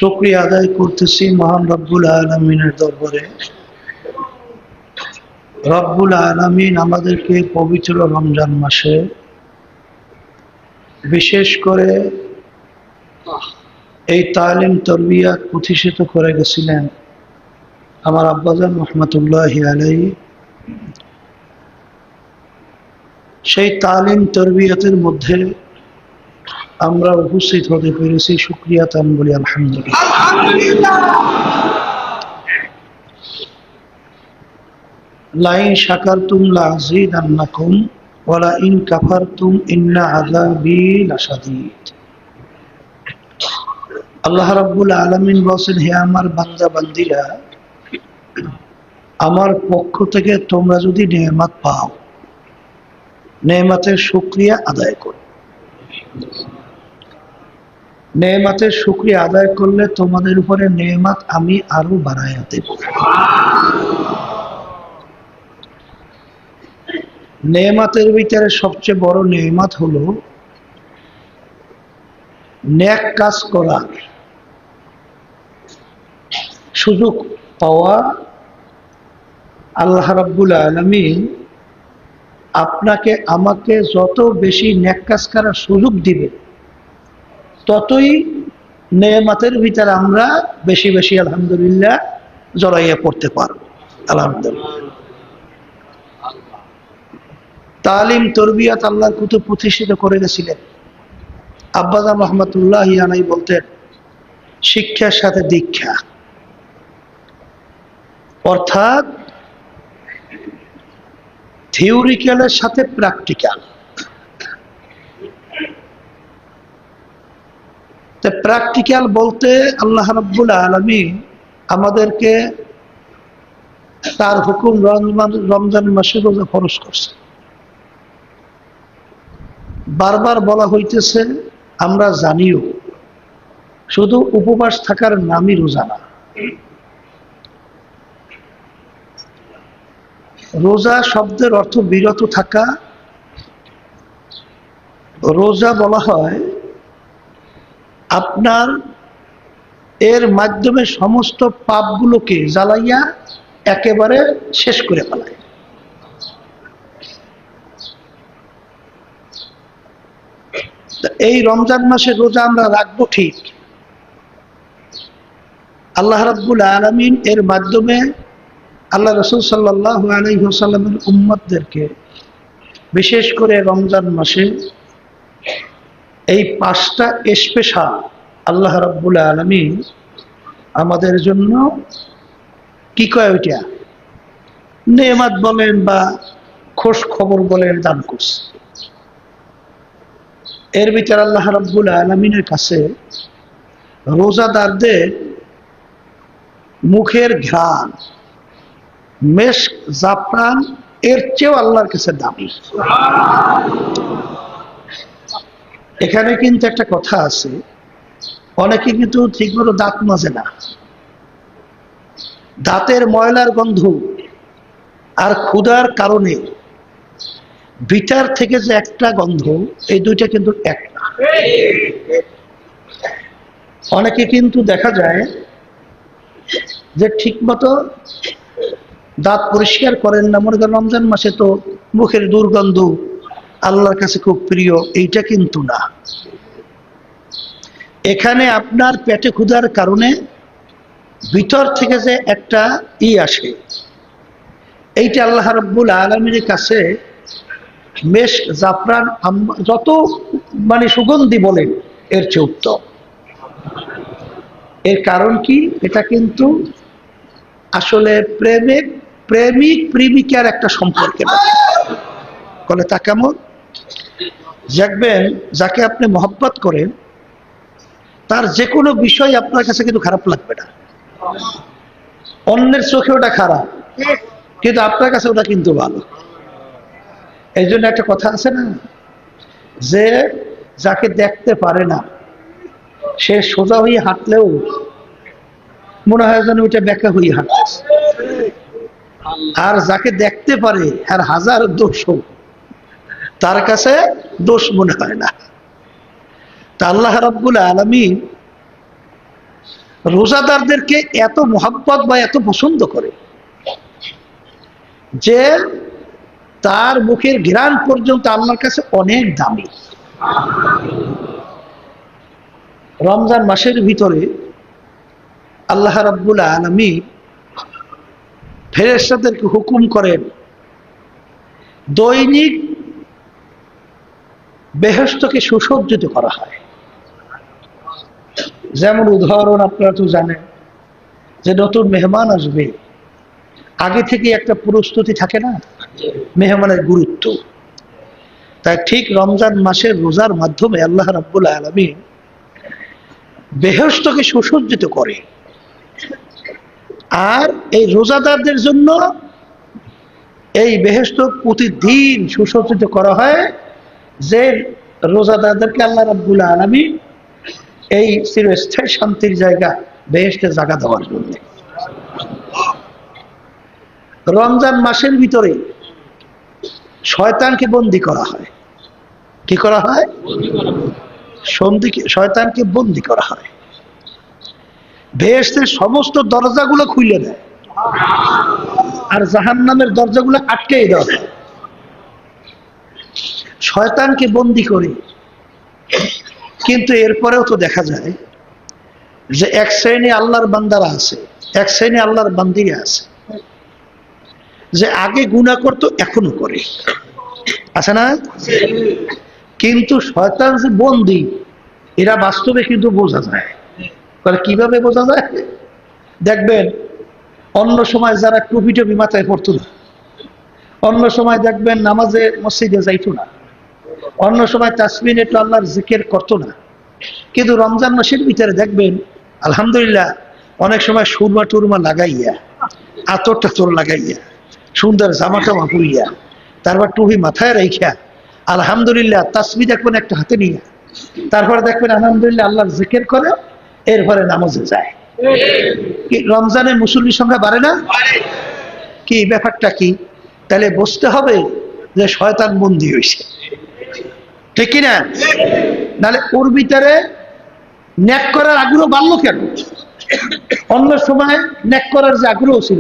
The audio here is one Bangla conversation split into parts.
শুকরিয়া আদায় করতেছি মহান রব্বুল আলামিনের দরবারে। রব্বুল আলামিন আমাদেরকে পবিত্র রমজান মাসে বিশেষ করে এই তালিম তরবিয়াত প্রতিষ্ঠিত করে গেছিলেন আমার আব্বাজান রহমতুল্লাহি আলাইহি। সেই তালিম তরবিয়াতের মধ্যে আমরা উপস্থিত হতে পেরেছি, শুকরিয়া তান বলি আলহামদুলিল্লাহ। লাইন শাকারতুম লাযীদান্নাকুম ওয়া লাইন কাফারতুম ইন্না আযাবী লাশাদীদ। আল্লাহ রাব্বুল আলামিন বলেন, হে আমার বান্দা বান্দীরা, আমার পক্ষ থেকে তোমরা যদি নেয়ামত পাও, নেয়ামতের শুকরিয়া আদায় করো। নেয়ামতের শুকরিয়া আদায় করলে তোমাদের উপরে নেয়ামত আমি আরো বাড়াইয়া দেব। নেয়ামতের ভিতরে সবচেয়ে বড় নেয়ামত হলো নেক কাজ করা, সুযোগ পাওয়া। আল্লাহ রাব্বুল আলামিন আপনাকে আমাকে যত বেশি নেক কাজ করার সুযোগ দিবে, ততই নেয়ামতের ভিতরে আমরা বেশি বেশি আলহামদুলিল্লাহ জড়াইয়া পড়তে পারবো। আলহামদুলিল্লাহ। তালিম তরবিয়াত আল্লাহর কুতুব প্রতিষ্ঠিত করে গেছিলেন। আব্বাজান রহমতুল্লাহি আলাইহি বলতেন, শিক্ষার সাথে দীক্ষা, অর্থাৎ থিওরিক্যালের সাথে প্র্যাকটিক্যাল। প্র্যাকটিক্যাল বলতে আল্লাহ রাব্বুল আলামিন আমাদেরকে তার হুকুম রমজান মাসে রোজা ফরজ করছে। বারবার বলা হইতেছে, আমরা জানিও, শুধু উপবাস থাকার নামই রোজা না। রোজা শব্দের অর্থ বিরত থাকা। রোজা বলা হয় আপনার এর মাধ্যমে সমস্ত পাপগুলোকে জ্বালাইয়া একেবারে শেষ করে ফেলায়। এই রমজান মাসে রোজা আমরা রাখবো ঠিক, আল্লাহ রাব্বুল আলামিন এর মাধ্যমে আল্লাহ রাসূল সাল্লাল্লাহু আলাইহি ওয়াসাল্লামের উম্মতদেরকে বিশেষ করে রমজান মাসে এই 5টা স্পেশাল আল্লাহ রাব্বুল আলামিন আমাদের জন্য কি কয়, ওইটা নেয়ামত বলেন বা খোঁজ খবর বলেন, দান করছে। এর ভিতরে আল্লাহ রাব্বুল আলামিনের কাছে রোজাদারদের মুখের ঘ্রাণ মেশক জাফরান এর চেয়েও আল্লাহর কাছে দামি। এখানে কিন্তু একটা কথা আছে, অনেকে কিন্তু ঠিকমতো দাঁত মাজে না। দাঁতের ময়লার গন্ধ আর ক্ষুধার কারণে ভিতর থেকে যে একটা গন্ধ, এই দুইটা কিন্তু এক না। অনেকে কিন্তু দেখা যায় যে ঠিকমতো দাঁত পরিষ্কার করেন না, মনে করেন রমজান মাসে তো মুখের দুর্গন্ধ আল্লাহর কাছে খুব প্রিয়, এইটা কিন্তু না। এখানে আপনার পেটে ক্ষুধার কারণে ভিতর থেকে যে একটা আসে, এইটা আল্লাহ রাব্বুল আলামিনের কাছে মেশক জাফরান যত সুগন্ধি বলেন এর চেয়ে উত্তম। এর কারণ কি? এটা কিন্তু আসলে প্রেমিক প্রেমিকার একটা সম্পর্কের বলে। তা কেমন? দেখবেন যাকে আপনি মহব্বত করেন, তার যে কোনো বিষয় আপনার কাছে কিন্তু খারাপ লাগবে না। অন্যের চোখে ওটা খারাপ, কিন্তু আপনার কাছে ওটা কিন্তু ভালো। এই জন্য একটা কথা আছে না, যে যাকে দেখতে পারে না সে সোজা হয়ে হাঁটলেও মনে হয় যেন ওইটা বেঁকা হয়ে হাঁটছে, আর যাকে দেখতে পারে আর হাজার দোষ হোক তার কাছে দোষ মনে হয় না। তা আল্লাহ রাব্বুল আলামিন রোজাদারদেরকে এত মোহাব্বত বা এত পছন্দ করে যে তার মুখের ঘ্রাণ পর্যন্ত আল্লাহর কাছে অনেক দামি। রমজান মাসের ভিতরে আল্লাহ রাব্বুল আলামিন ফেরেশতাদেরকে হুকুম করেন দৈনিক বেহেশতকে সুসজ্জিত করা হয়। যেমন উদাহরণ আপনারা তো জানেন যে নতুন মেহমান আসবে, আগে থেকে একটা প্রস্তুতি থাকে না মেহমানের গুরুত্ব। তাই ঠিক রমজান মাসের রোজার মাধ্যমে আল্লাহ রাব্বুল আলামিন বেহেশতকে সুসজ্জিত করে। আর এই রোজাদারদের জন্য এই বেহেশত প্রতিদিন সুসজ্জিত করা হয়, যে রোজাদারদেরকে আল্লাহ রাব্বুল আলামিন এই চিরস্থায়ী শান্তির জায়গা বেহেশতে জায়গা দেওয়ার জন্য। রমজান মাসের ভিতরে শয়তানকে বন্দী করা হয়। কি করা হয়? শয়তানকে বন্দী করা হয়। বেহেশতের সমস্ত দরজাগুলো খুলে দেয় আর জাহান্নামের দরজাগুলো আটকে দেওয়া হয়। শয়তানকে বন্দী করে, কিন্তু এরপরেও তো দেখা যায় যে এক শ্রেণী আল্লাহর বান্দারা আছে, এক শ্রেণী আল্লাহর বান্দিরা আছে যে আগে গুনাহ করতো এখনো করে, আছে না? কিন্তু শয়তান যে বন্দী এরা বাস্তবে কিন্তু বোঝা যায়। কিভাবে বোঝা যায়? দেখবেন অন্য সময় যারা টুপি টুপি মাথায় পড়তো না, অন্য সময় দেখবেন নামাজে মসজিদে যাইতো না, অন্য সময় তাসবিহ একটু আল্লাহর জিকির করতো না, কিন্তু রমজান মাসের ভিতরে দেখবেন আলহামদুলিল্লাহ অনেক সময় সুরমা টুরমা লাগাইয়া, আতর টাতর লাগাইয়া, সুন্দর জামা টামা পরিয়া, তারপর টুপি মাথায় রাইখা আলহামদুলিল্লাহ তাসবিহ দেখবেন একটা হাতে নিয়ে, তারপরে দেখবেন আলহামদুলিল্লাহ আল্লাহর জিকির করে, এরপরে নামাজে যায়। রমজানের মুসল্লির সংখ্যা বাড়ে না? কি ব্যাপারটা কি? তাহলে বুঝতে হবে যে শয়তান বন্দী হয়েছে, ঠিক কিনা? নাহলে ওর ভিতরে ন্যাক করার আগ্রহ বাড়লো কেন? অন্য সময় ন্যাক করার যে আগ্রহ ছিল,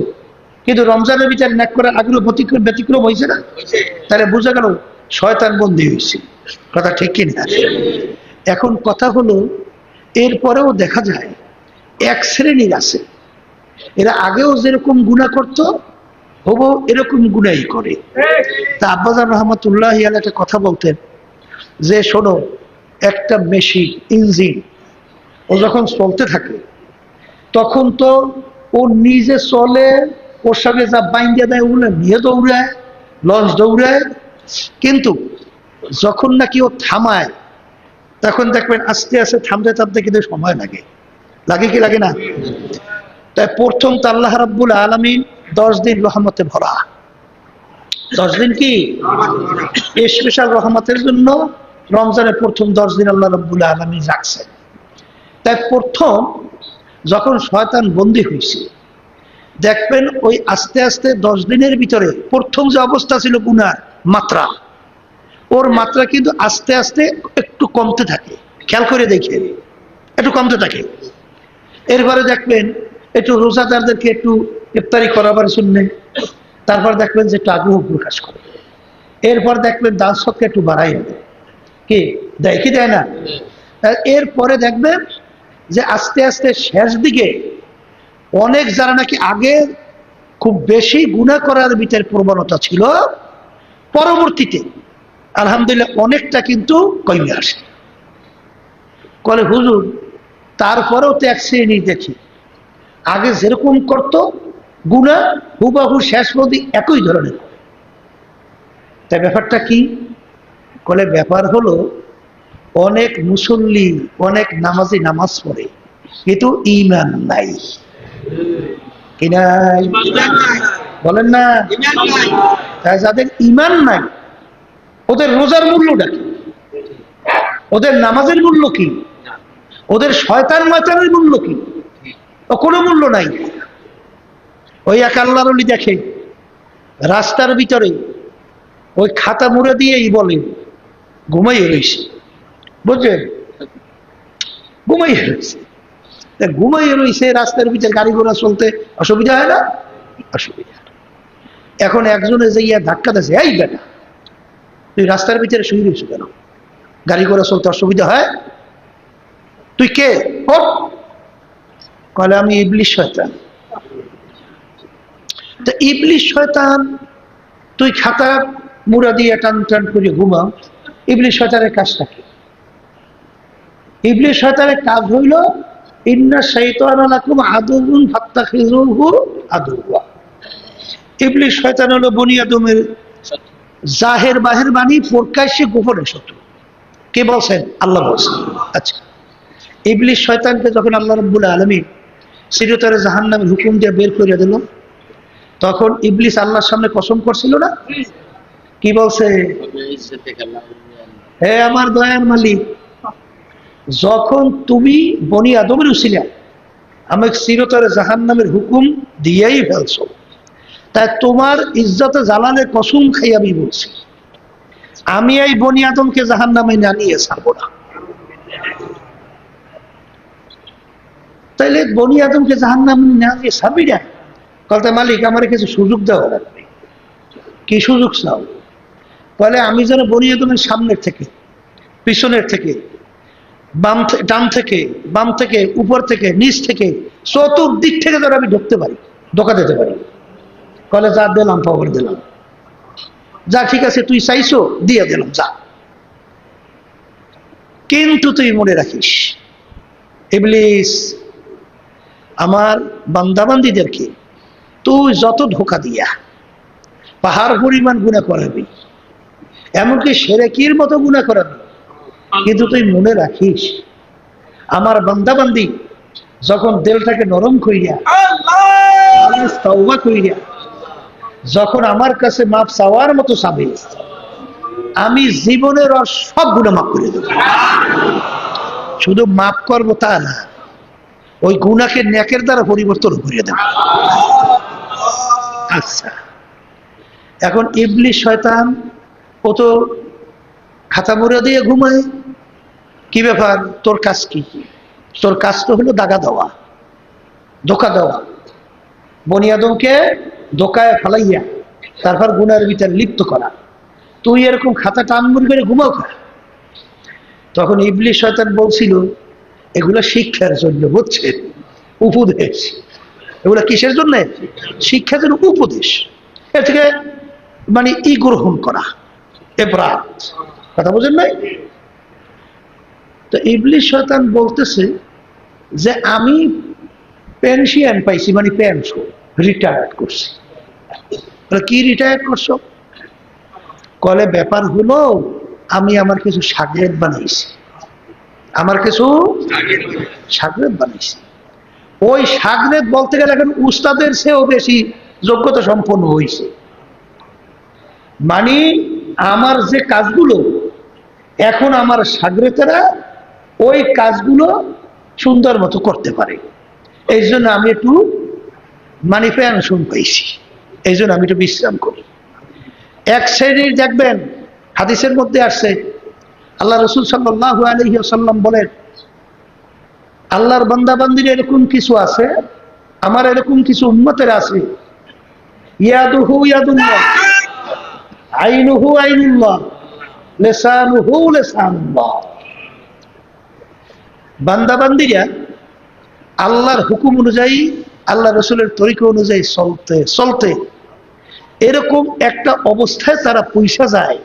কিন্তু রমজানের ভিতরে ন্যাক করার আগ্রহ ব্যতিক্রম হয়েছে না? তাহলে বোঝা গেল শয়তান বন্দী হয়েছে। কথা ঠিক কিনা? এখন কথা হলো, এরপরেও দেখা যায় এক শ্রেণীর আছে এরা আগেও যেরকম গুনাহ করত হবো এরকম গুনাহই করে। তা আব্বাজান রহমতুল্লাহ একটা কথা বলতেন যে শোনো, একটা মেশিন ইঞ্জিন ও যখন চলতে থাকে তখন তো ও নিজে চলে, ওর সঙ্গে যা বাইন্দা দেয় ওগুলো নিয়ে দৌড়ায়, লঞ্চ দৌড়ায়, কিন্তু যখন নাকি ও থামায় তখন দেখবেন আস্তে আস্তে থামতে থামতে কিন্তু সময় লাগে। লাগে কি লাগে না? তাই প্রথম তো আল্লাহ রাব্বুল আলামিন 10 দিন রহমতে ভরা, 10 দিন কি স্পেশাল রহমতের জন্য রমজানের প্রথম 10 দিন আল্লাহ রাব্বুল আলামিন রাখছেন। তাই প্রথম যখন শয়তান বন্দী হয়েছে দেখবেন ওই আস্তে আস্তে 10 দিনের ভিতরে প্রথম যে অবস্থা ছিল গুনার মাত্রা, ওর মাত্রা কিন্তু আস্তে আস্তে একটু কমতে থাকে। খেয়াল করে দেখে একটু কমতে থাকে। এরপরে দেখবেন একটু রোজাদারদেরকে একটু ইফতারি করাবার জন্য তারপর দেখবেন যে একটু আগ্রহ প্রকাশ করে, এরপর দেখবেন দান সৎকে একটু বাড়াই দেয়, কি দেয় কি দেয় না? এরপরে দেখবেন যে আস্তে আস্তে শেষ দিকে অনেক যারা নাকি আগে খুব বেশি গুনাহ করার ভিতরে প্রবণতা ছিল, পরবর্তীতে আলহামদুলিল্লাহ অনেকটা কিন্তু কমে আসে। বলে হুজুর তারপরেও তো এক শ্রেণী দেখি আগে যেরকম করত গুনাহ হুবাহু শেষ পর্যন্ত একই ধরনের। তাই ব্যাপারটা কি? বলে ব্যাপার হলো অনেক মুসল্লি অনেক নামাজি নামাজ পড়ে কিন্তু ঈমান নাই। কি নাই? বলেন না? তাই যাদের ঈমান নাই ওদের রোজার মূল্যটা কি? ওদের নামাজের মূল্য কি? ওদের শয়তান মাচানের মূল্য কি? কোনো মূল্য নাই। ওই এক আল্লাহর ওলি দেখে রাস্তার ভিতরে ওই খাতা মুড়ে দিয়েই বলে ঘুমাইয়ে রয়েছে, বুঝলেন? ঘুমাইয়ে রয়েছে। ঘুমাইয়ে রয়েছে রাস্তার ভিতরে, গাড়ি ঘোড়া চলতে অসুবিধা হয় না? অসুবিধা। এখন একজনে যাইয়া ধাক্কা দিয়েছে, এই বেটা তুই রাস্তার ভিতরে শুয়ে রয়েছ কেন? গাড়ি ঘোড়া চলতে অসুবিধা হয়? তুই কে? কলে আমি ইবলিশ শয়তান। তো ইবলিশ শয়তান, তুই খাতা মুড়া দিয়ে টান টান করে ঘুমাও, ইবলিশ শয়তানের কাজটা কি? ইবলিশ শয়তানের কাজ হইল ইন্না শাইতানা লাকুম আদুউন ফাত্তাখিযুহু আদুওয়া। ইবলিশ শয়তান হলো বনি আদমের জাহের বাহের বাণী, প্রকাশ্যে গোপনে শত্রু। কে বলছেন? আল্লাহ বলছেন। আচ্ছা, ইবলিশ শয়তানকে যখন আল্লাহ রাব্বুল আলামিন চিরতরে জাহান্নামের হুকুম দিয়ে বের করে দিল, তখন ইবলিস আল্লাহর সামনে কসম করছিল না? কি বলছে? হে আমার দয়ার মালিক, যখন তুমি বনি আদমের উসিলা আমাকে চিরতরে জাহান্নামের হুকুম দিয়েই ফেলছো, তাই তোমার ইজ্জতে জালালের কসম খাই আমি বলছি, আমি এই বনি আদমকে জাহান্নামে না নিয়ে ছাড়বো না। তাইলে বনি আদমকে জাহান্নামে না নিয়ে ছাড়বি না? বলতে মালিক আমার কিছু সুযোগ দেওয়া লাগবে। কি সুযোগ চাও? বলে আমি যেন বনি আদমের সামনের থেকে, পিছনের থেকে, ডান থেকে, বাম থেকে, উপর থেকে, নিচ থেকে, চতুর্দিক থেকে যেন আমি ঢুকতে পারি, ঢোকা দিতে পারি। বলে যা, দিলাম, খবর দিলাম, যা ঠিক আছে তুই চাইছো, দিয়ে দিলাম, যা। কিন্তু তুই মনে রাখিস ইবলিস, আমার বান্দাবান্দীদেরকে তুই যত ধোকা দিয়া পাহাড় পরিমাণ গুনাহ করাবি, এমনকি শিরকের মতো গুনাহ করাবি, কিন্তু তুই মনে রাখিস আমার বান্দাবান্দী যখন দিলটাকে নরম কইরা তওবা কইরা যখন আমার কাছে মাপ চাওয়ার মতো চাবে, আমি জীবনের আর সব গুনাহ মাফ করে দেব। শুধু মাফ করবো তা না, ওই গুনাহকে নেকের দ্বারা পরিবর্তন করিয়ে দেব। আচ্ছা, এখন ইবলিশ শয়তান ও তো খাতা মুড়া দিয়ে ঘুমায়। কি ব্যাপার? তোর কাজ কি? তোর কাজ তো হলো দাগা দেওয়া, ধোকা দেওয়া, বনি আদমকে ধোকায় ফেলাইয়া তারপর গুনার ভিতরে লিপ্ত করা। তুই এরকম খাতা টানমুড়ি করে ঘুমাও খা। তখন ইবলিশ শয়তান বলছিল এগুলো শিক্ষার জন্য, বুঝছেন? উপদেশ। এগুলা কিসের জন্য? শিক্ষার জন্য, উপদেশ। এর থেকে মানে গ্রহণ করা, এবারাত। কথা বোঝেন নাই? তো ইবলিশ শয়তান বলতেছে যে আমি পেনশন পাইছি, মানে পেনশন, রিটায়ার্ড করছি। কি রিটায়ার্ড করছো? কলে ব্যাপার হলো আমি আমার কিছু শাগরেদ বানাইছি, আমার কিছু শাগরেদ বানাইছি। ওই শাগরেদ বলতে গেলে এখন উস্তাদের চেয়েও বেশি যোগ্যতা সম্পন্ন হয়েছে। মানে আমার যে কাজগুলো এখন আমার শাগরেদেরা ওই কাজগুলো সুন্দর মতো করতে পারে, এই জন্য আমি একটু মানে পেনশন পাইছি, এই জন্য আমি একটু বিশ্রাম করি। এক শ্রেণীর দেখবেন হাদিসের মধ্যে আসছে, আল্লাহ রাসূল সাল্লাল্লাহু আলাইহি ওয়াসাল্লাম বলেন, আল্লাহর বান্দাবান্দির এরকম কিছু আছে, আমার এরকম কিছু উম্মতের আছে, ইয়াদুহু ইয়াদুল্লাহ, আইনুহু আইনুল্লাহ, লিসানুহু লিসানুল্লাহ। বান্দাবান্দিরা আল্লাহর হুকুম অনুযায়ী, আল্লাহ রাসূলের তরিকা অনুযায়ী চলতে চলতে এরকম একটা অবস্থায় তারা পৌঁছা যায়,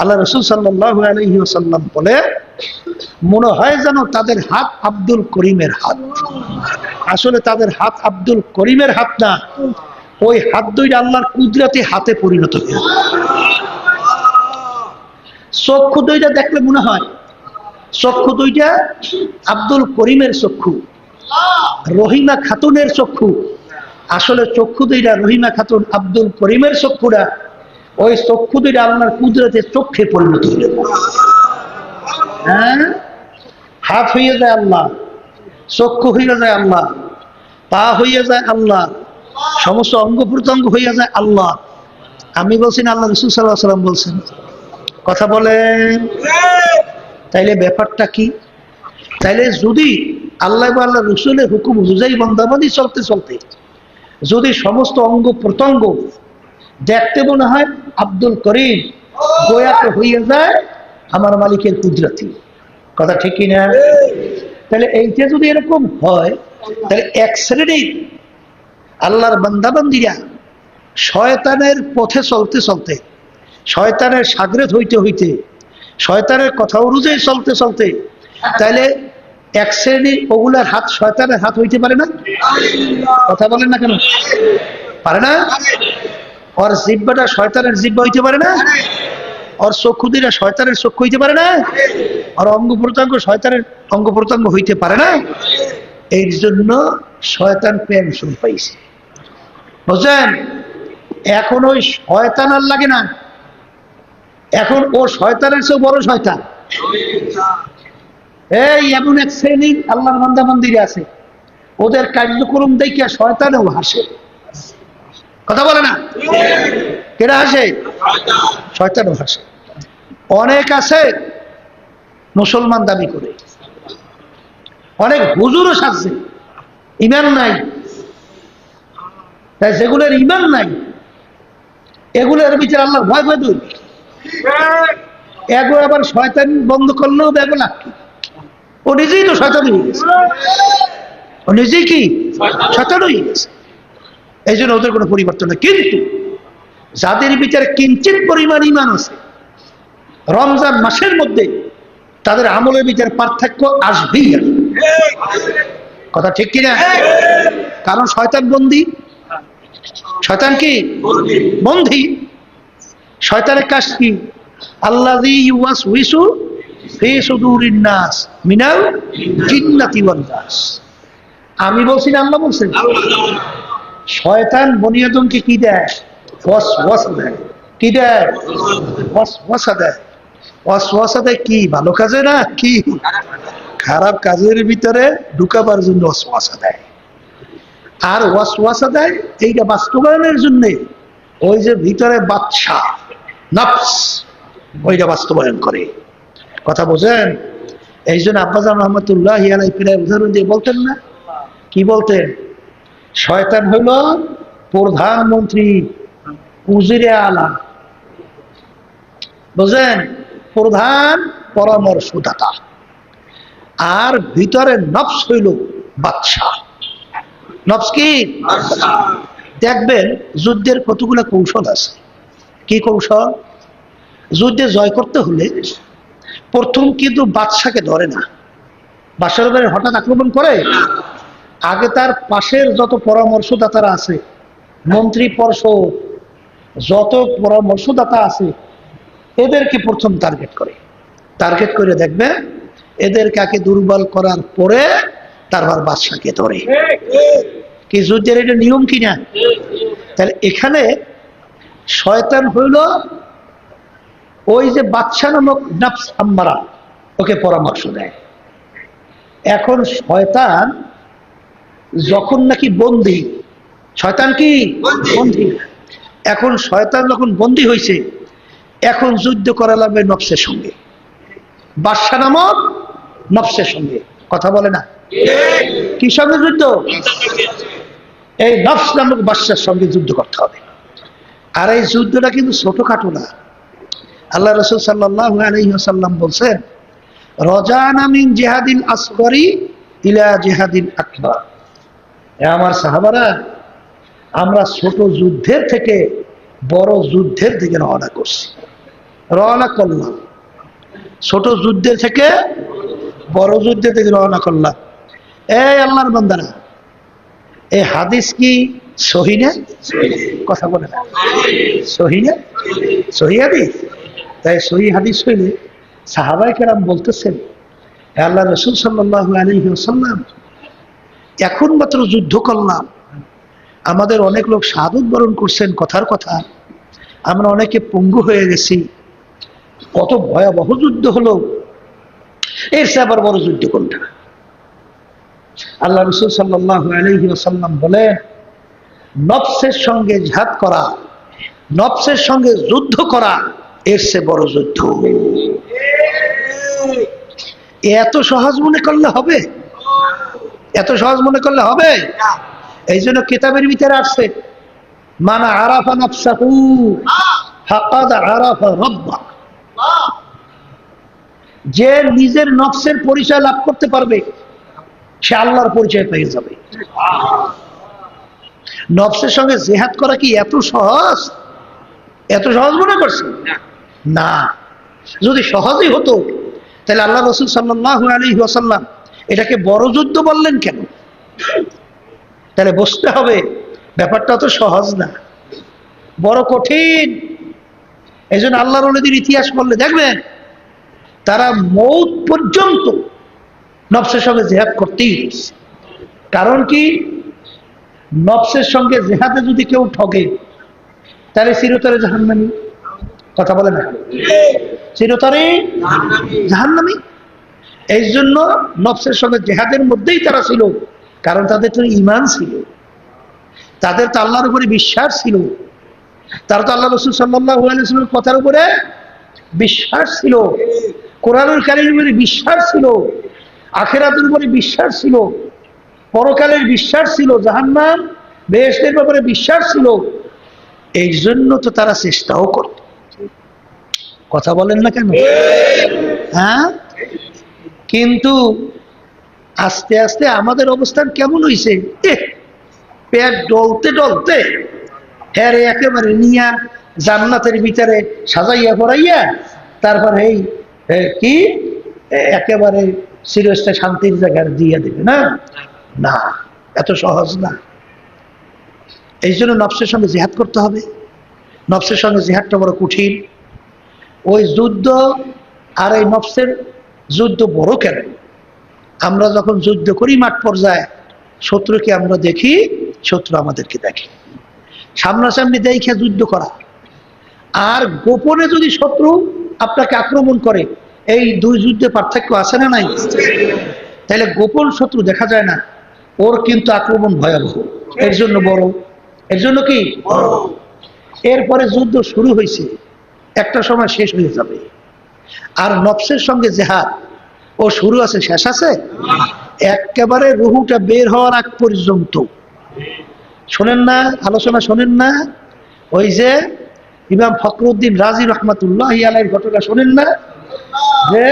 আল্লাহ রাসূল সাল্লাল্লাহু আলাইহি ওয়াসাল্লাম বলে মনে হয় যেন তাদের হাত আব্দুল করিমের হাত। আসলে তাদের হাত আব্দুল করিমের হাত না, ওই হাত দুইটা আল্লাহর কুদরতি হাতে পরিণত হয়ে যায়। চক্ষু দুইটা দেখলে মনে হয় চক্ষু দুইটা আব্দুল করিমের চক্ষু, রহিমা খাতুনের চক্ষু। আসলে চক্ষু দুইটা রহিমা খাতুন আব্দুল করিমের চক্ষুরা, ওই চক্ষু দুইটা আল্লাহর কুদরতের চক্ষে পরিণত হয়ে যায়। হ্যাঁ, হাত হয়ে যায় আল্লাহ, চক্ষু হয়ে যায় আল্লাহ, পা হয়ে যায় আল্লাহ, সমস্ত অঙ্গ প্রত্যঙ্গ হয়ে যায় আল্লাহ। আমি বলছি না, আল্লাহ রাসূল সাল্লাল্লাহু আলাইহি ওয়াসাল্লাম বলছেন। কথা বলেন। তাইলে ব্যাপারটা কি? তাইলে যদি আল্লাহ বা আল্লাহ রসুলের হুকুম অনুযায়ী বন্দাবাদি চলতে চলতে যদি সমস্ত অঙ্গ প্রত্যঙ্গ দেখতে মনে হয় আব্দুল করিম গোয়াতে হইয়া যায় আমার মালিকের কুদরতি, কথা ঠিক কিনা? তাহলে এইটা যদি এরকম হয়, তাহলে এক শ্রেণীর আল্লাহর বান্দাবান্দিরা শয়তানের পথে চলতে চলতে, শয়তানের সাগরেদ হইতে হইতে, শয়তানের কথা অনুযায়ী চলতে চলতে, তাহলে এক শ্রেণীর ওগুলার হাত শয়তানের হাত হইতে পারে না? কথা বলেন না কেন? পারে না? ওর জিহ্বাটা শয়তানের জিহ্বা হইতে পারে না? ওর চক্ষু দিরা শয়তানের চক্ষু হইতে পারে না? আর অঙ্গ প্রত্যঙ্গ শয়তানের অঙ্গ প্রত্যঙ্গ হইতে পারে না? এই জন্য শয়তান পেনশন পাইছে, বুঝলেন? এখন ওই শয়তান আর লাগে না, এখন ও শয়তানের চেয়ে বড় শয়তান। এই এমন এক শ্রেণীর আল্লাহর বান্দা বান্দিরা আছে, ওদের কার্যক্রম দেখে শয়তানেও হাসে, কথা বলে না? কেডা হাসে? শয়তানও হাসে। অনেক আছে মুসলমান দাবি করে, অনেক হুজুরও সাজছে, ইমান নাই। তাই যেগুলোর ইমান নাই এগুলোর বিচার আল্লাহর ভয় ভয় দূর। এগুলো আবার শয়তান বন্ধ করলেও দেখো না, ও নিজেই তো শয়তান হয়ে গেছে, ও নিজেই কি শয়তান হয়ে গেছে। এই জন্য ওদের কোনো পরিবর্তন নেই। কিন্তু যাদের বিচারে কিঞ্চিত পরিমাণ ইমান আছে, রমজান মাসের মধ্যে তাদের আমলের বিচার পার্থক্য আসবেই আসবে, কথা ঠিক কিনা? কারণ শয়তান বন্দী, শয়তান কি বন্দী। শয়তানের কাজ কি? আল্লাযী ইউওয়াসউইসু ফি সুদুরিন নাস মিনাল জিন্নাতি ওয়ান নাস। আমি বলছি না আল্লাহ বলছেন? শয়তান বনি আদমকে কি দেয়? ওয়াসওয়াসা দেয়। কি দেয়? ওয়াসওয়াসা দেয়। ওয়াসওয়াসা দেয় কি? ভালো কাজে না, কি খারাপ কাজের ভিতরে ঢুকাবার জন্য ওয়াসওয়াসা দেয়। আর ওয়াসওয়াসা দেয় এইটা বাস্তবায়নের জন্য ওই যে ভিতরে বাদশা নফস, ওইটা বাস্তবায়ন করে, কথা বোঝেন? এই জন্য আব্বাজান রহমতুল্লাহি আলাইহি প্রায় উদাহরণ দিয়ে বলতেন না, কি বলতেন? শয়তান হইল প্রধানমন্ত্রী, উজিরে আলা, বুঝেন? প্রধান পরামর্শদাতা, আর ভিতরে নফস হইল বাদশা। নফস কি? দেখবেন যুদ্ধের কতগুলো কৌশল আছে। কি কৌশল? যুদ্ধে জয় করতে হলে প্রথম কিন্তু বাদশাকে ধরে না, বাদশার উপরে হঠাৎ আক্রমণ করে। আগে তার পাশের যত পরামর্শদাতারা আছে, মন্ত্রী পরিষদ যত পরামর্শদাতা আছে, এদেরকে প্রথম টার্গেট করে। টার্গেট করে দেখবে এদের কাকে দুর্বল করার পরে তারপর বাদশাকে ধরে। কি যুদ্ধের এটা নিয়ম কিনা? তাহলে এখানে শয়তান হইল ওই যে বাদশা নামক নফস আম্মারা, ওকে পরামর্শ দেয়। এখন শয়তান যখন নাকি বন্দী, শয়তান কি বন্দী, এখন শয়তান যখন বন্দী হয়েছে, এখন যুদ্ধ করা লাগবে নফসের সঙ্গে, বাদশা নামক নফসের সঙ্গে, কথা বলে না? কি সঙ্গে যুদ্ধ? এই নফস নামক বাদশার সঙ্গে যুদ্ধ করতে হবে। আর এই যুদ্ধটা কিন্তু ছোটখাটো না। আল্লাহ রাসূল সাল্লাল্লাহু আলাইহি ওয়াসাল্লাম বলছেন, রজানা মিন জিহাদিল আসগরি ইলা জিহাদিল আকবার। আমার সাহাবারা, আমরা ছোট যুদ্ধের থেকে বড় যুদ্ধের দিকে রওনা করছি, রওনা করলাম। ছোট যুদ্ধের থেকে বড় যুদ্ধের দিকে রওনা করলাম। এই আল্লাহর বান্দারা, এই হাদিস কি সহিহ না? কথা বলে না, সহিহ না? সহিহ হাদিস। তাই সহিহ হাদিস হইলে সাহাবায়ে কেরাম বলতেছেন, আল্লাহ রাসূল সাল্লাল্লাহু আলাইহি ওয়াসাল্লাম, এখন মাত্র যুদ্ধ করলাম, আমাদের অনেক লোক শাহাদাত বরণ করছেন, কথার কথা আমরা অনেকে পঙ্গু হয়ে গেছি, কত ভয়াবহ যুদ্ধ হলো, এর চেয়ে আবার বড় যুদ্ধ কোনটা? আল্লাহ রাসূল সাল্লাল্লাহু আলাইহি ওয়াসাল্লাম বলেন, নফসের সঙ্গে জিহাদ করা, নফসের সঙ্গে যুদ্ধ করা, এর চেয়ে বড় যুদ্ধ। এত সহজ মনে করলে হবে? এত সহজ মনে করলে হবে? এই জন্য কিতাবের ভিতরে আসছে মানা আরাফা নাফসাহু ফাকাদ আরাফা রাব্বাহ, যে নিজের নফসের পরিচয় লাভ করতে পারবে সে আল্লাহর পরিচয় পেয়ে যাবে। নফসের সঙ্গে জিহাদ করা কি এত সহজ? এত সহজ মনে করছে না। যদি সহজই হতো তাহলে আল্লাহ রাসূল সাল্লাল্লাহু আলাইহি ওয়াসাল্লাম এটাকে বড় যুদ্ধ বললেন কেন? তাহলে বুঝতে হবে ব্যাপারটা তো সহজ না, বড় কঠিন। এই জন্য আল্লাহর ওলিদের ইতিহাস বললে দেখবেন তারা মৌত পর্যন্ত নফসের সঙ্গে জিহাদ করতেই হয়েছে। কারণ কি, নফসের সঙ্গে জিহাদে যদি কেউ ঠগে তাহলে চিরতরে জাহান্নামী। কথা বলে না, চিরতরে জাহান্নামী। এই জন্য নফসের সঙ্গে জিহাদের মধ্যেই তারা ছিল, কারণ তাদের তো ঈমান ছিল, তাদের তো আল্লাহর উপরে বিশ্বাস ছিল, তারা তো আল্লাহ রাসূল সাল্লাল্লাহু আলাইহি ওয়াসাল্লামের কথার উপরে বিশ্বাস ছিল, কোরআনুল কারীমের উপরে বিশ্বাস ছিল, আখিরাতের উপরে বিশ্বাস ছিল, পরকালের বিশ্বাস ছিল, জাহান্নাম বেহেশতের ব্যাপারে বিশ্বাস ছিল। এই জন্য তো তারা চেষ্টাও করত। কথা বলেন না কেন? হ্যাঁ, কিন্তু আস্তে আস্তে আমাদের অবস্থান কেমন হয়েছে, পেট ডলতে ডলতে হ্যাঁ একেবারে নিয়া জান্নাতের ভিতরে সাজাইয়া পড়াইয়া তারপর এই কি একেবারে চিরস্থায়ী শান্তির জায়গায় দিয়ে দেবে না। না, এত সহজ না। এই জন্য নফসের সঙ্গে জিহাদ করতে হবে। নফসের সঙ্গে জিহাদটা বড় কঠিন। ওই যুদ্ধ আর এই নফসের যুদ্ধ বড় কেন? আমরা যখন যুদ্ধ করি মাঠ পর্যায়ে শত্রুকে আমরা দেখি, শত্রু আমাদেরকে দেখে। সামনাসামনি দেখে যুদ্ধ করা আর গোপনে যদি শত্রু আপনাকে আক্রমণ করে, এই দুই যুদ্ধে পার্থক্য আছে না নাই? তাহলে গোপন শত্রু দেখা যায় না, ওর কিন্তু আক্রমণ ভয়াবহ, এর জন্য বড়। এর জন্য কি বড়? এরপরে যুদ্ধ শুরু হয়েছে, একটা সময় শেষ হয়ে যাবে। আর নফসের সঙ্গে জিহাদ ও শুরু আছে শেষ আছে, একেবারে রুহুটা বের হওয়ার আগ পর্যন্ত। শোনেন না আলোচনা, শোনেন না ওই যে ইমাম ফখরুদ্দিন রাজি রহমাতুল্লাহি আলাইহির ঘটনা শোনেন না, যে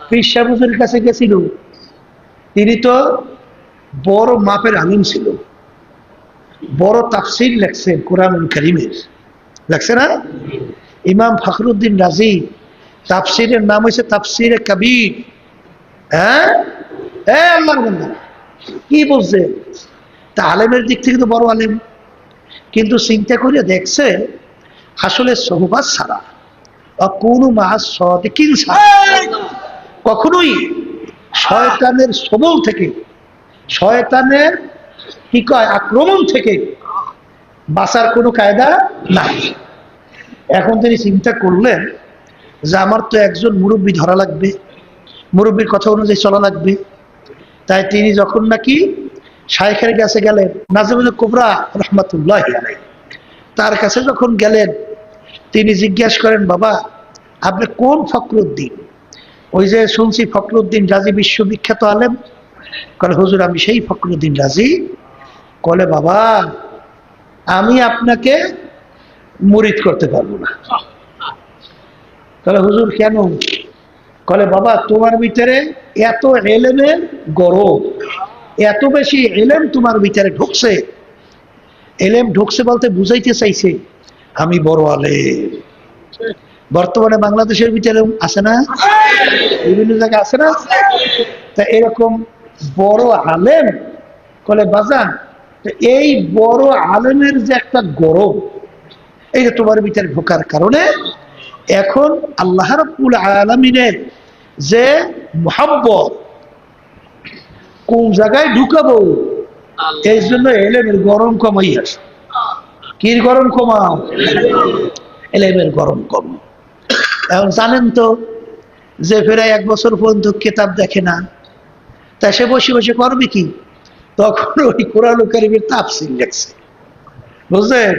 পীর সাহেব হুজুরের কাছে গেছিল। তিনি তো বড় মাপের আলিম ছিল, বড় তাফসীর লেখছেন কোরআনুল কারীমের, লেখছে না ইমাম ফখরুদ্দিন রাজি? তাফসীরের নাম হয়েছে তাফসীরে কবির। হ্যাঁ, আল্লাহর বান্দা কি বলছে? তা আলেমের দিক থেকে তো বড় আলেম, কিন্তু চিন্তা করে দেখছে আসলে সোহবাত ছাড়া কোনো মাস সাদিকিন ছাড়া কখনোই শয়তানের সবল থেকে, শয়তানের কি কয় আক্রমণ থেকে বাঁচার কোনো কায়দা নাই। এখন তিনি চিন্তা করলেন যে আমার তো একজন মুরব্বী ধরা লাগবে, মুরব্বীর কথা অনুযায়ী চলা লাগবে। তাই তিনি যখন নাকি শাইখের কাছে গেলেন, নাজিমুল কুবরা রহমাতুল্লাহি আলাইহি, তার কাছে যখন গেলেন তিনি জিজ্ঞাসা করেন, বাবা আপনি কোন ফখরুদ্দিন? ওই যে শুনছি ফখরুদ্দিন রাজি বিশ্ববিখ্যাত আলেম। কলে হুজুর আমি সেই ফখরুদ্দিন রাজি। কলে বাবা আমি আপনাকে মুরিদ করতে পারবো না। কলে হুজুর কেন? কলে বাবা তোমার ভিতরে এত এলেমের গরম, এত বেশি এলেম তোমার ভিতরে ঢুকছে। এলেম ঢুকছে বলতে বুঝাইতে চাইছে আমি বড় আলেম। বর্তমানে বাংলাদেশের ভিতরে আছে না, বিভিন্ন জায়গায় আছে না? তা এরকম বড় আলেম। কলে বাজান এই বড় আলেমের যে একটা গরম, এই যে তোমার ভিতরে ঢোকার কারণে এখন আল্লাহ রাব্বুল আলামিনের যে মুহাব্বত কোন জায়গায় ঢুকাবো, এই জন্য এলেমের গরম কমাই আসে। কি গরম কমাও? এলেমের গরম কম। এখন জানেন তো যে প্রায় 1 বছর পর্যন্ত কিতাব দেখে না, তা সে বসে বসে করবে কি? তখন ওই কোরআনুল কারীমের তাফসীর লেখছে, বুঝলেন?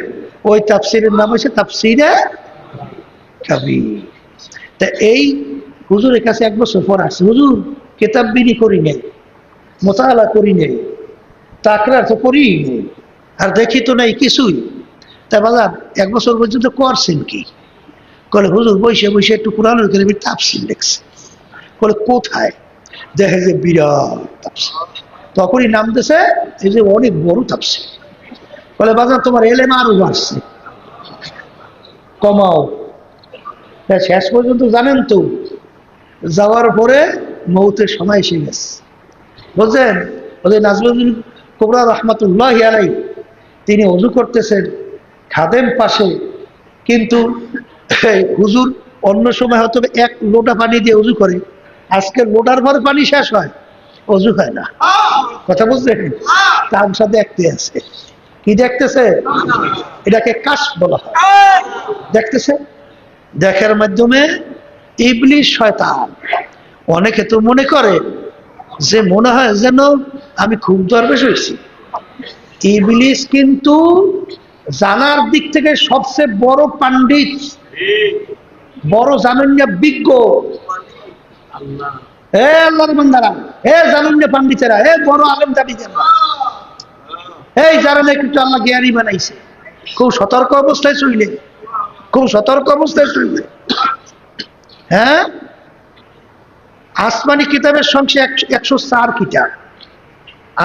ওই তাফসীরের নাম হচ্ছে তাফসীরে কবির। তা এই হুজুরের কাছে 1 বছর পর আসছে, হুজুর কিতাব বিলি করি নেই। মোতালা করি নেই, তাকরার তো করি নেই, আর দেখি তো নেই কিছুই। তা বাজার 1 বছর পর্যন্ত করছেন কি? বলে হুজুর বসে বসে একটু কোরআনুল কারীমের তাফসীর লিখছে। বলে কোথায়? দেখে যে বিরাট তাফসীর। তখনই নাম দিয়েছে এই যে অনেক বড় তাফসীর। বলে বাজার তোমার এলেম আরো বাড়ছে, কমাও। শেষ পর্যন্ত জানেন তো, যাওয়ার পরে মৌতের সময় এসে গেছে, বুঝলেন? ওদের নাজমুল কুবরা রহমাতুল্লাহি আলাইহি তিনি ওযু করতেছেন, খাদেম পাশে, কিন্তু হুজুর অন্য সময় হয়তো 1 লোটা পানি দিয়ে ওযু করে, আজকে লোটার পর পানি শেষ হয়, ওযু হয় না। কথা বুঝলেন? তামসা দেখতে আছে। কি দেখতেছে? এটাকে কাশফ বলা হয়। দেখতেছে, দেখার মাধ্যমে ইবলিস শয়তান। অনেকে তো মনে করে যে মনে হয় যেন আমি খুব দরবেশ হয়েছি। ইবলিস কিন্তু জানার দিক থেকে সবচেয়ে বড় পণ্ডিত, বড় জানেন না বিজ্ঞ। হে আল্লাহর বান্দারা, হে জানেন না পণ্ডিতেরা, হে বড় আলেম দাবিদাররা, এই যারা নাকি আল্লাহ জ্ঞানী বানাইছে, খুব সতর্ক অবস্থায় চললে, খুব সতর্ক অবস্থায় চললে। হ্যাঁ, আসমানি কিতাবের সংখ্যা 104 কিতাব।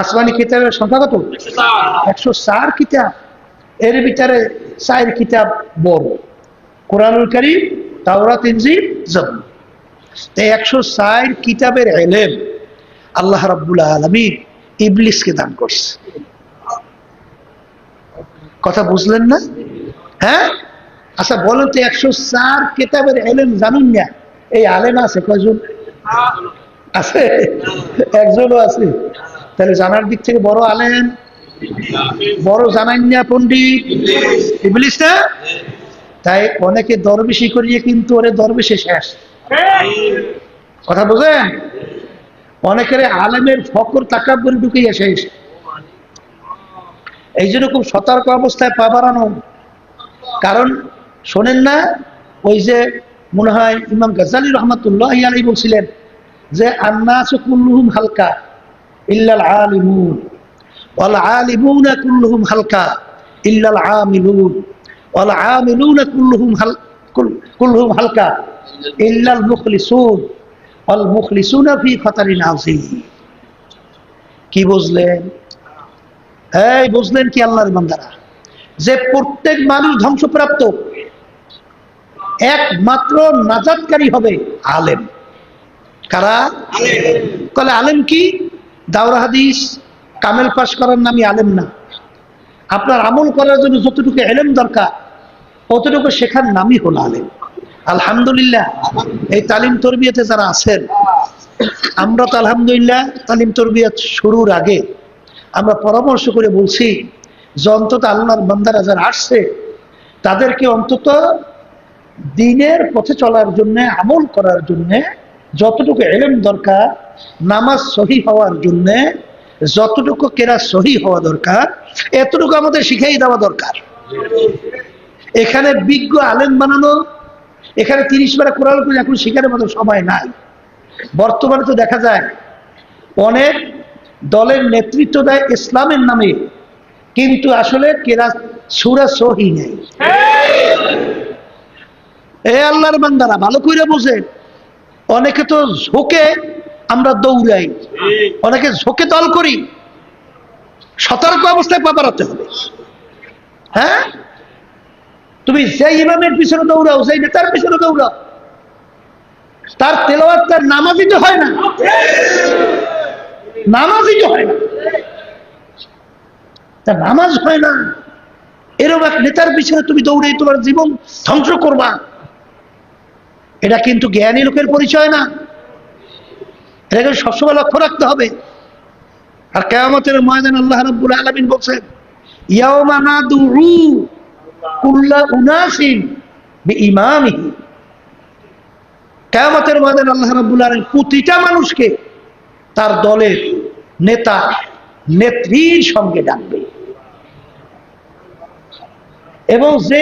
আসমানি কিতাবের সংখ্যা কত? 104 কিতাব। এর ভিতরে 4 কিতাব বড়, কোরআনুল কারীম, তাওরাত, ইনজিল, জাবুর। এই 104 কিতাবের ইলম আল্লাহ রাব্বুল আলামিন ইবলিসকে দান করছে। কথা বুঝলেন না? হ্যাঁ, আচ্ছা বলেন তো 104 কিতাবের ইলম জানুন না, এই আলেম আছে কয়জন? আছে? একজনও আছে? তাহলে জানার দিক থেকে বড় আলেম, বড় জানাইন্যা পণ্ডিত ইবলিস না? তাই অনেকে দরবেশি করিয়ে কিন্তু ওরে দরবেশে শেষ। কথা বুঝেন? অনেকের আলেমের ফকর তাকাব্বুর ঢুকিয়ে শেষ। এই জন্য খুব সতর্ক অবস্থায় পা বাড়ানো। কারণ শোনেন না, ওই যে মনে হয় ইমাম গাজ্জালী রহমাতুল্লাহি আলাইহি বলছিলেন যে আন্নাসু কুল্লুহুম হালকা ইল্লাল আলিমুন ওয়াল আলিমুনা কুল্লুহুম হালকা ইল্লাল আমিলুন ওয়াল আমিলুনা কুল্লুহুম হালকা ইল্লাল মুখলিসুন ওয়াল মুখলিসুনা ফি খাতারিন আযীম। কি বুঝলেন? এই বুঝলেন কি আল্লাহর বান্দারা, যে প্রত্যেক মানুষ ধ্বংসপ্রাপ্ত, একমাত্র নাজাতকারী হবে আলেম। কারা? কলে আলেম কি? দাওরা হাদিস কামেল পাশ করার নামই আলেম না। আপনার আমল করার জন্য যতটুকু ইলম দরকার ততটুকু শেখার নামই হলো আলেম। আলহামদুলিল্লাহ, এই তালিম তরবিয়তে যারা আছেন, আমরা তো আলহামদুলিল্লাহ তালিম তরবিয়ত শুরুর আগে আমরা পরামর্শ করে বলছি যে অন্তত আল্লাহর বান্দারা যারা আসছে তাদেরকে অন্তত দ্বীনের পথে চলার জন্য, আমল করার জন্য যতটুকু ইলম দরকার, নামাজ সহি হওয়ার জন্য যতটুকু কেরাত সহি হওয়া দরকার, এতটুকু আমাদের শিখাই দেওয়া দরকার। এখানে বিজ্ঞ আলেম বানানো, এখানে 30 পারা কোরআন এখন শিখানোর মতো সময় নাই। বর্তমানে তো দেখা যায় অনেক দলের নেতৃত্ব দেয় ইসলামের নামে, কিন্তু আসলে কেরাত সূরা সহি নেই। এ আল্লাহর বান্দারা ভালো করে বোঝে, অনেকে তো ঝোঁকে আমরা দৌড়াই, অনেকে ঝোঁকে দল করি। সতর্ক অবস্থায় পা বাড়াতে হবে। হ্যাঁ, তুমি যেই ইমামের পিছনে দৌড়াও, যেই নেতার পিছনে দৌড়াও, তার তেলাওয়াত, তার নামাজই তো হয় না, নামাজই তো হয় না, তার নামাজ হয় না। এরকম এক নেতার পিছনে তুমি দৌড়ে তোমার জীবন ধ্বংস করবা, এটা কিন্তু জ্ঞানী লোকের পরিচয় না। এটাকে সবসময় লক্ষ্য রাখতে হবে। আর কিয়ামতের ময়দানে আল্লাহ রাব্বুল আলামিন বলেন, ইয়াউমা নাদউ কুল্লা উনাসিন বিইমামিহি। কিয়ামতের ময়দানে আল্লাহ রাব্বুল আলামিন প্রতিটা মানুষকে তার দলের নেতা নেত্রীর সঙ্গে ডাকবে, এবং যে